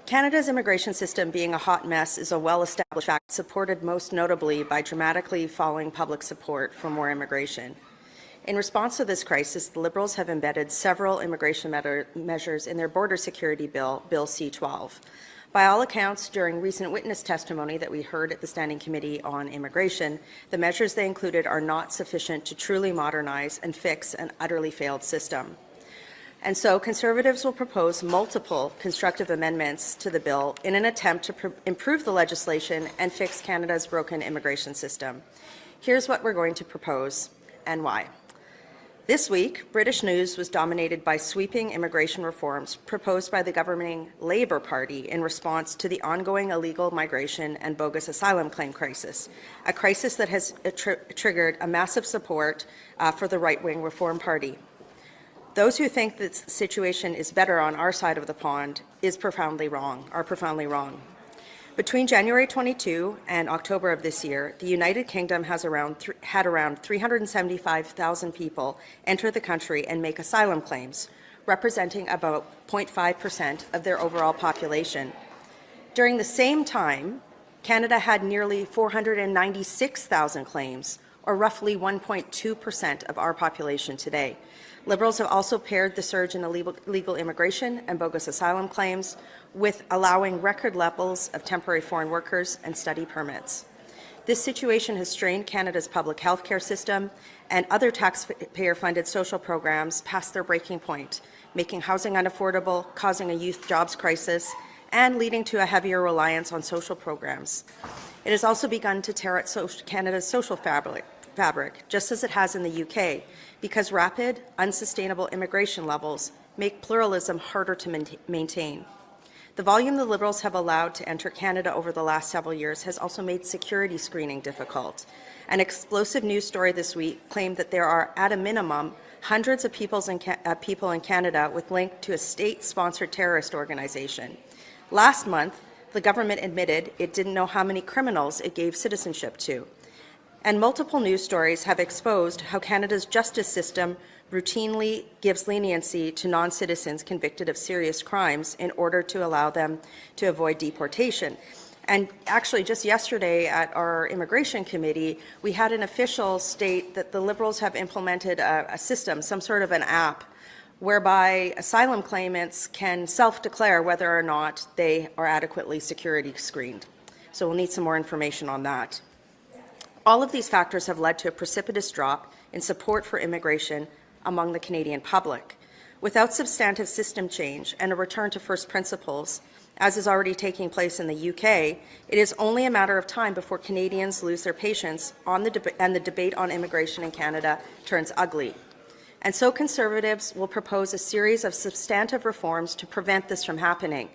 Canada's immigration system being a hot mess is a well-established fact, supported most notably by dramatically falling public support for more immigration. In response to this crisis, the Liberals have embedded several immigration measures in their border security bill, Bill C-12. By all accounts, during recent witness testimony that we heard at the Standing Committee on Immigration, the measures they included are not sufficient to truly modernize and fix an utterly failed system. And so Conservatives will propose multiple constructive amendments to the bill in an attempt to improve the legislation and fix Canada's broken immigration system. Here's what we're going to propose and why. This week, British news was dominated by sweeping immigration reforms proposed by the governing Labour Party in response to the ongoing illegal migration and bogus asylum claim crisis, a crisis that has triggered a massive support for the right-wing Reform Party. Those who think that the situation is better on our side of the pond are profoundly wrong. Between January 22 and October of this year, the United Kingdom had around 375,000 people enter the country and make asylum claims, representing about 0.5% of their overall population. During the same time, Canada had nearly 496,000 claims, or roughly 1.2% of our population today. Liberals have also paired the surge in illegal immigration and bogus asylum claims with allowing record levels of temporary foreign workers and study permits. This situation has strained Canada's public health care system and other taxpayer-funded social programs past their breaking point, making housing unaffordable, causing a youth jobs crisis, and leading to a heavier reliance on social programs. It has also begun to tear at Canada's social fabric, just as it has in the UK, because rapid, unsustainable immigration levels make pluralism harder to maintain. The volume the Liberals have allowed to enter Canada over the last several years has also made security screening difficult. An explosive news story this week claimed that there are, at a minimum, hundreds of people in Canada with link to a state-sponsored terrorist organization. Last month, the government admitted it didn't know how many criminals it gave citizenship to. And multiple news stories have exposed how Canada's justice system routinely gives leniency to non-citizens convicted of serious crimes in order to allow them to avoid deportation. And actually, just yesterday at our immigration committee, we had an official state that the Liberals have implemented a system, some sort of an app, whereby asylum claimants can self-declare whether or not they are adequately security screened. So we'll need some more information on that. All of these factors have led to a precipitous drop in support for immigration among the Canadian public. Without substantive system change and a return to first principles, as is already taking place in the UK, it is only a matter of time before Canadians lose their patience and the debate on immigration in Canada turns ugly. And so Conservatives will propose a series of substantive reforms to prevent this from happening,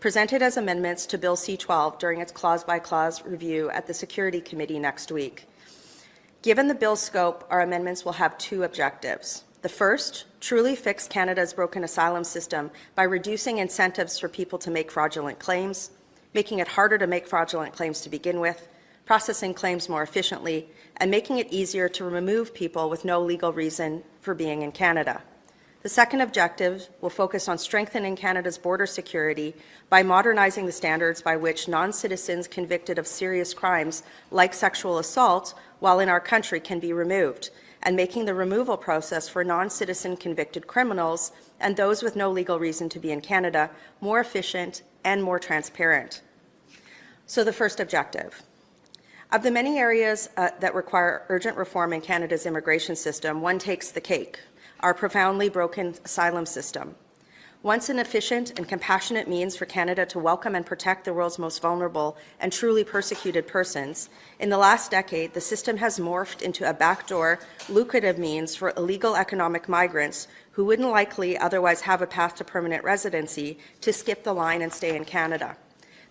presented as amendments to Bill C-12 during its clause-by-clause review at the Security Committee next week. Given the bill's scope, our amendments will have two objectives. The first, truly fix Canada's broken asylum system by reducing incentives for people to make fraudulent claims, making it harder to make fraudulent claims to begin with, processing claims more efficiently, and making it easier to remove people with no legal reason for being in Canada. The second objective will focus on strengthening Canada's border security by modernizing the standards by which non-citizens convicted of serious crimes like sexual assault while in our country can be removed, and making the removal process for non-citizen convicted criminals and those with no legal reason to be in Canada more efficient and more transparent. So the first objective. Of the many areas that require urgent reform in Canada's immigration system, one takes the cake: our profoundly broken asylum system. Once an efficient and compassionate means for Canada to welcome and protect the world's most vulnerable and truly persecuted persons, in the last decade, the system has morphed into a backdoor, lucrative means for illegal economic migrants who wouldn't likely otherwise have a path to permanent residency to skip the line and stay in Canada.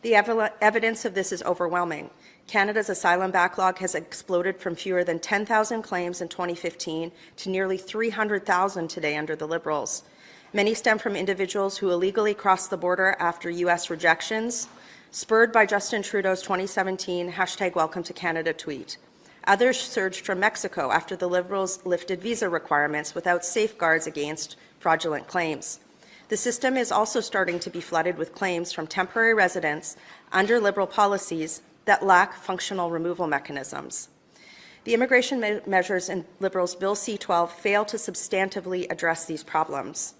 The evidence of this is overwhelming. Canada's asylum backlog has exploded from fewer than 10,000 claims in 2015 to nearly 300,000 today under the Liberals. Many stem from individuals who illegally crossed the border after U.S. rejections, spurred by Justin Trudeau's 2017 #WelcomeToCanada tweet. Others surged from Mexico after the Liberals lifted visa requirements without safeguards against fraudulent claims. The system is also starting to be flooded with claims from temporary residents under Liberal policies that lack functional removal mechanisms. The immigration measures in Liberals' Bill C-12 fail to substantively address these problems.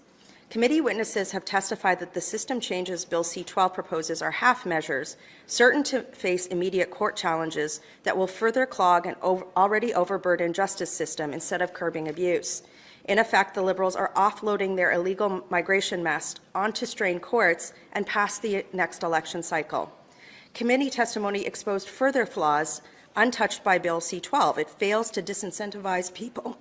Committee witnesses have testified that the system changes Bill C-12 proposes are half measures, certain to face immediate court challenges that will further clog an already overburdened justice system instead of curbing abuse. In effect, the Liberals are offloading their illegal migration mess onto strained courts and past the next election cycle. Committee testimony exposed further flaws untouched by Bill C-12. It fails to disincentivize people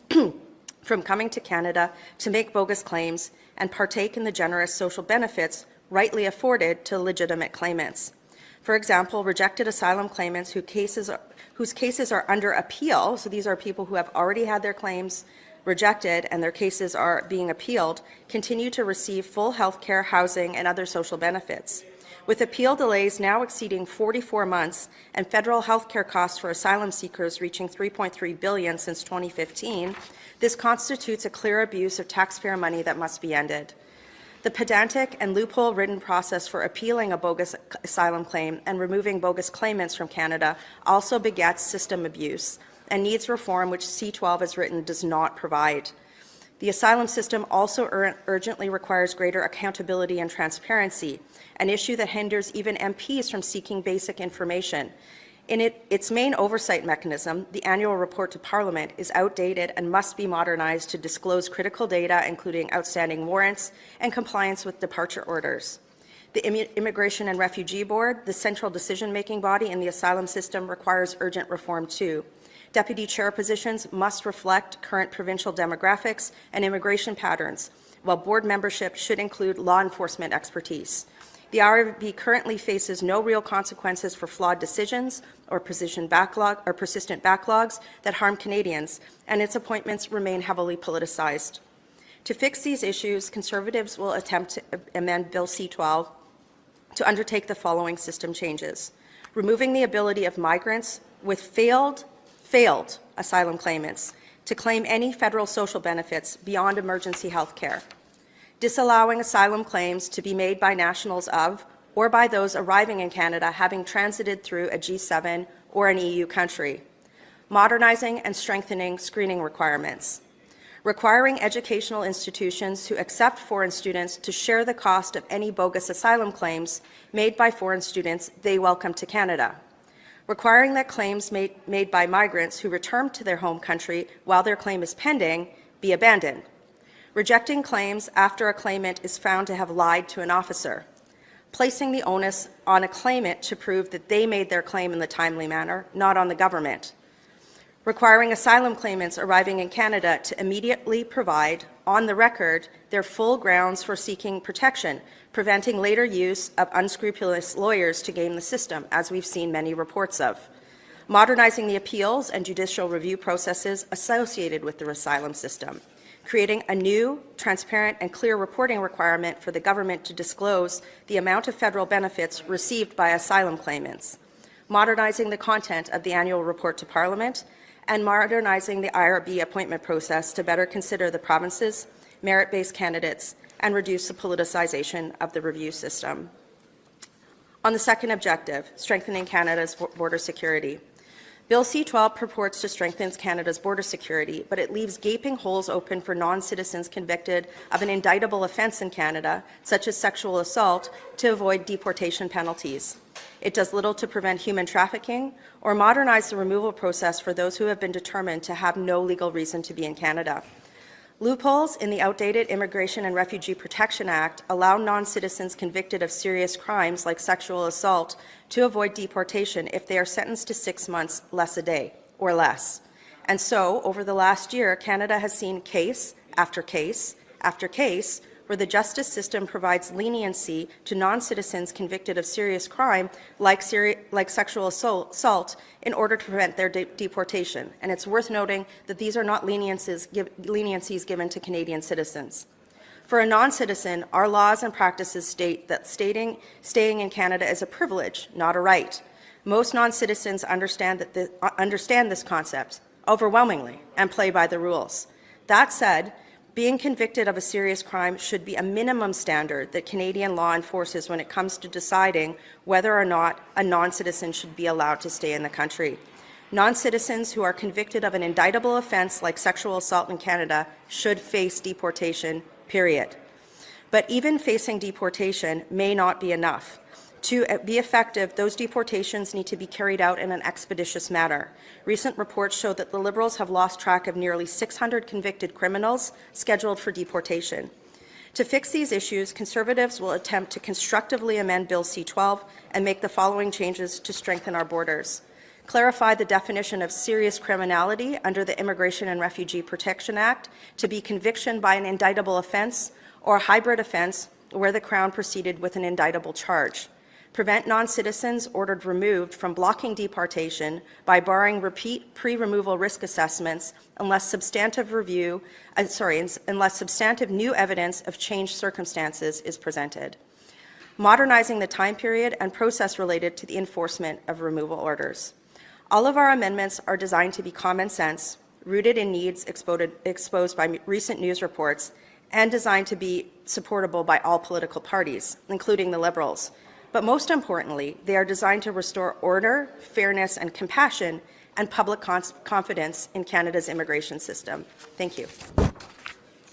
from coming to Canada to make bogus claims and partake in the generous social benefits rightly afforded to legitimate claimants. For example, rejected asylum claimants whose cases are under appeal, so these are people who have already had their claims rejected and their cases are being appealed, continue to receive full health care, housing, and other social benefits. With appeal delays now exceeding 44 months and federal health care costs for asylum seekers reaching $3.3 billion since 2015, this constitutes a clear abuse of taxpayer money that must be ended. The pedantic and loophole-ridden process for appealing a bogus asylum claim and removing bogus claimants from Canada also begets system abuse and needs reform, which C-12 as written does not provide. The asylum system also urgently requires greater accountability and transparency, an issue that hinders even MPs from seeking basic information. In its main oversight mechanism, the annual report to Parliament is outdated and must be modernized to disclose critical data, including outstanding warrants and compliance with departure orders. The Immigration and Refugee Board, the central decision-making body in the asylum system, requires urgent reform too. Deputy chair positions must reflect current provincial demographics and immigration patterns, while board membership should include law enforcement expertise. The RRB currently faces no real consequences for flawed decisions or persistent backlogs that harm Canadians, and its appointments remain heavily politicized. To fix these issues, Conservatives will attempt to amend Bill C-12 to undertake the following system changes: removing the ability of migrants with failed asylum claimants to claim any federal social benefits beyond emergency health care, disallowing asylum claims to be made by nationals of or by those arriving in Canada having transited through a G7 or an EU country, modernizing and strengthening screening requirements, requiring educational institutions to accept foreign students to share the cost of any bogus asylum claims made by foreign students they welcome to Canada, requiring that claims made by migrants who return to their home country while their claim is pending be abandoned, rejecting claims after a claimant is found to have lied to an officer, placing the onus on a claimant to prove that they made their claim in the timely manner, not on the government, requiring asylum claimants arriving in Canada to immediately provide, on the record, their full grounds for seeking protection, preventing later use of unscrupulous lawyers to game the system, as we've seen many reports of, modernizing the appeals and judicial review processes associated with the asylum system, creating a new, transparent and clear reporting requirement for the government to disclose the amount of federal benefits received by asylum claimants, modernizing the content of the annual report to Parliament, and modernizing the IRB appointment process to better consider the province's merit-based candidates and reduce the politicization of the review system. On the second objective, strengthening Canada's border security. Bill C-12 purports to strengthen Canada's border security, but it leaves gaping holes open for non-citizens convicted of an indictable offence in Canada, such as sexual assault, to avoid deportation penalties. It does little to prevent human trafficking or modernize the removal process for those who have been determined to have no legal reason to be in Canada. Loopholes in the outdated Immigration and Refugee Protection Act allow non-citizens convicted of serious crimes like sexual assault to avoid deportation if they are sentenced to 6 months less a day or less. And so, over the last year, Canada has seen case after case after case where the justice system provides leniency to non-citizens convicted of serious crime like sexual assault in order to prevent their deportation. And it's worth noting that these are not leniencies given to Canadian citizens. For a non-citizen, our laws and practices state that staying in Canada is a privilege, not a right. Most non-citizens understand this concept overwhelmingly and play by the rules. That said, Being convicted of a serious crime should be a minimum standard that Canadian law enforces when it comes to deciding whether or not a non-citizen should be allowed to stay in the country. Non-citizens who are convicted of an indictable offence like sexual assault in Canada should face deportation, period. But even facing deportation may not be enough. To be effective, those deportations need to be carried out in an expeditious manner. Recent reports show that the Liberals have lost track of nearly 600 convicted criminals scheduled for deportation. To fix these issues, Conservatives will attempt to constructively amend Bill C-12 and make the following changes to strengthen our borders. Clarify the definition of serious criminality under the Immigration and Refugee Protection Act to be conviction by an indictable offence or a hybrid offence where the Crown proceeded with an indictable charge. Prevent non-citizens ordered removed from blocking deportation by barring repeat pre-removal risk assessments unless substantive new evidence of changed circumstances is presented. Modernizing the time period and process related to the enforcement of removal orders. All of our amendments are designed to be common sense, rooted in needs exposed by recent news reports, and designed to be supportable by all political parties, including the Liberals. But most importantly, they are designed to restore order, fairness, and compassion, and public confidence in Canada's immigration system. Thank you. Can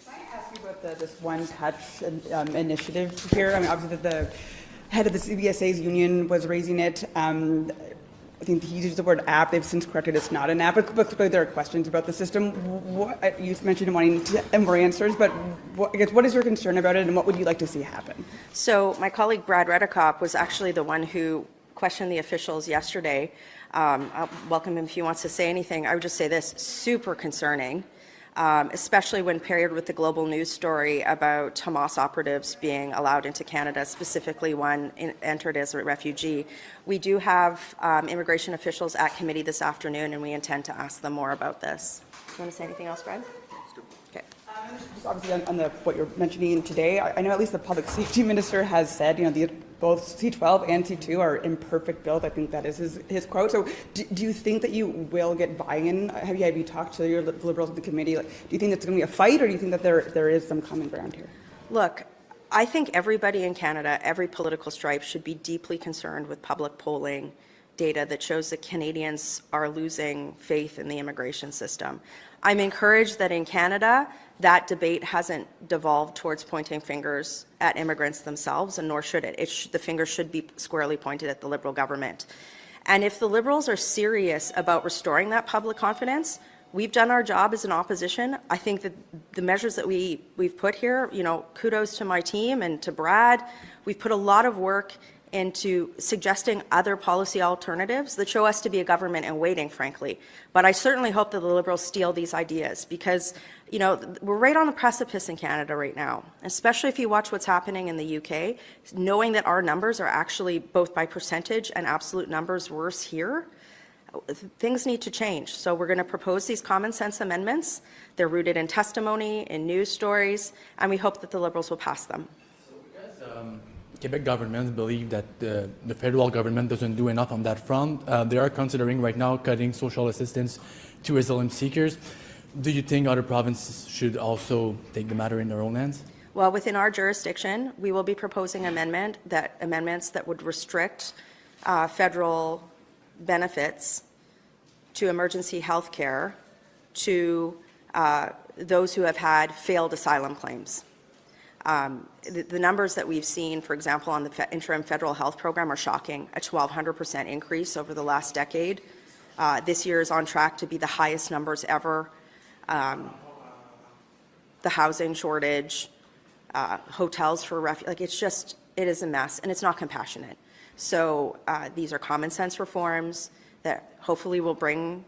I ask you about this One Touch initiative here? I mean, obviously the head of the CBSA's union was raising it. I think he used the word app. They've since corrected it's not an app, but there are questions about the system. You mentioned wanting more answers, but I guess what is your concern about it, and what would you like to see happen? So my colleague Brad Redekop was actually the one who questioned the officials yesterday. I'll welcome him if he wants to say anything. I would just say this: super concerning. Especially when paired with the global news story about Hamas operatives being allowed into Canada, specifically one entered as a refugee. We do have immigration officials at committee this afternoon, and we intend to ask them more about this. Do you want to say anything else, Brad? Okay. Just obviously on what you're mentioning today, I know at least the public safety minister has said, both C-12 and C-2 are imperfect bills. I think that is his quote. So do you think that you will get buy-in? Have you talked to your Liberals at the committee? Do you think it's going to be a fight, or do you think that there is some common ground here? Look, I think everybody in Canada, every political stripe, should be deeply concerned with public polling data that shows that Canadians are losing faith in the immigration system. I'm encouraged that in Canada, that debate hasn't devolved towards pointing fingers at immigrants themselves, and nor should it. The finger should be squarely pointed at the Liberal government. And if the Liberals are serious about restoring that public confidence, we've done our job as an opposition. I think that the measures that we've put here, kudos to my team and to Brad. We've put a lot of work into suggesting other policy alternatives that show us to be a government in waiting, frankly. But I certainly hope that the Liberals steal these ideas, because we're right on the precipice in Canada right now, especially if you watch what's happening in the UK, knowing that our numbers are actually, both by percentage and absolute numbers, worse here. Things need to change. So we're going to propose these common sense amendments. They're rooted in testimony, in news stories, and we hope that the Liberals will pass them. Quebec governments believe that the federal government doesn't do enough on that front. They are considering right now cutting social assistance to asylum seekers. Do you think other provinces should also take the matter in their own hands? Well, within our jurisdiction, we will be proposing amendments that would restrict federal benefits to emergency health care to those who have had failed asylum claims. The numbers that we've seen, for example, on the interim federal health program are shocking, a 1,200% increase over the last decade. This year is on track to be the highest numbers ever. The housing shortage, hotels for refugees, it is a mess, and it's not compassionate. So these are common sense reforms that hopefully will bring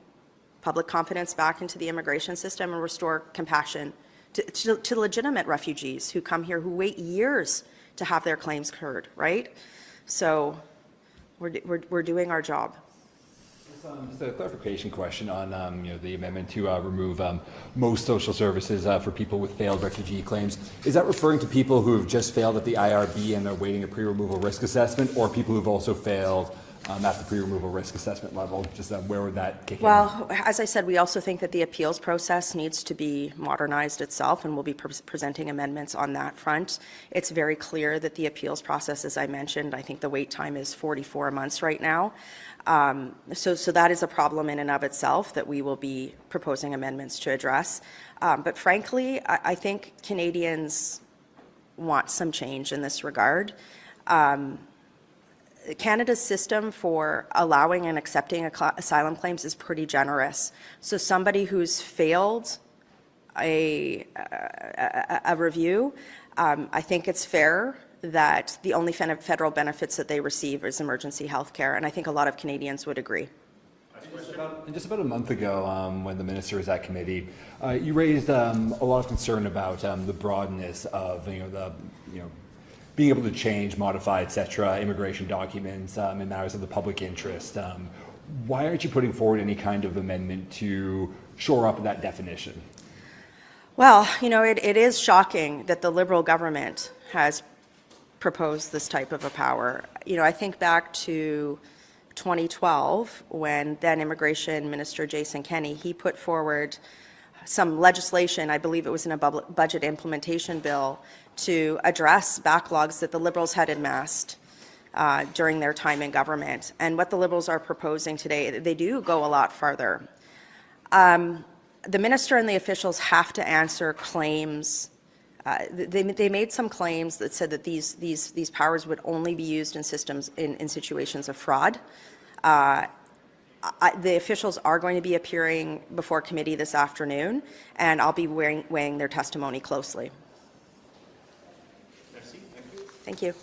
public confidence back into the immigration system and restore compassion to legitimate refugees who come here, who wait years to have their claims heard, right? So we're doing our job. Just a clarification question on the amendment to remove most social services for people with failed refugee claims. Is that referring to people who have just failed at the IRB and are waiting a pre-removal risk assessment, or people who've also failed at the pre-removal risk assessment level? Just where would that kick in? Well, as I said, we also think that the appeals process needs to be modernized itself, and we'll be presenting amendments on that front. It's very clear that the appeals process, as I mentioned, I think the wait time is 44 months right now. So that is a problem in and of itself that we will be proposing amendments to address. But frankly, I think Canadians want some change in this regard. Canada's system for allowing and accepting asylum claims is pretty generous. So somebody who's failed a review, I think it's fair that the only federal benefits that they receive is emergency health care, and I think a lot of Canadians would agree. And just about a month ago, when the minister was at committee, you raised a lot of concern about the broadness of being able to change, modify, etc., immigration documents in matters of the public interest. Why aren't you putting forward any kind of amendment to shore up that definition? Well, it is shocking that the Liberal government has proposed this type of a power. I think back to 2012 when then Immigration Minister Jason Kenney, he put forward some legislation, I believe it was in a budget implementation bill, to address backlogs that the Liberals had amassed during their time in government. And what the Liberals are proposing today, they do go a lot farther. The minister and the officials have to answer claims. They made some claims that said that these powers would only be used in systems in situations of fraud. The officials are going to be appearing before committee this afternoon, and I'll be weighing their testimony closely. Thank you.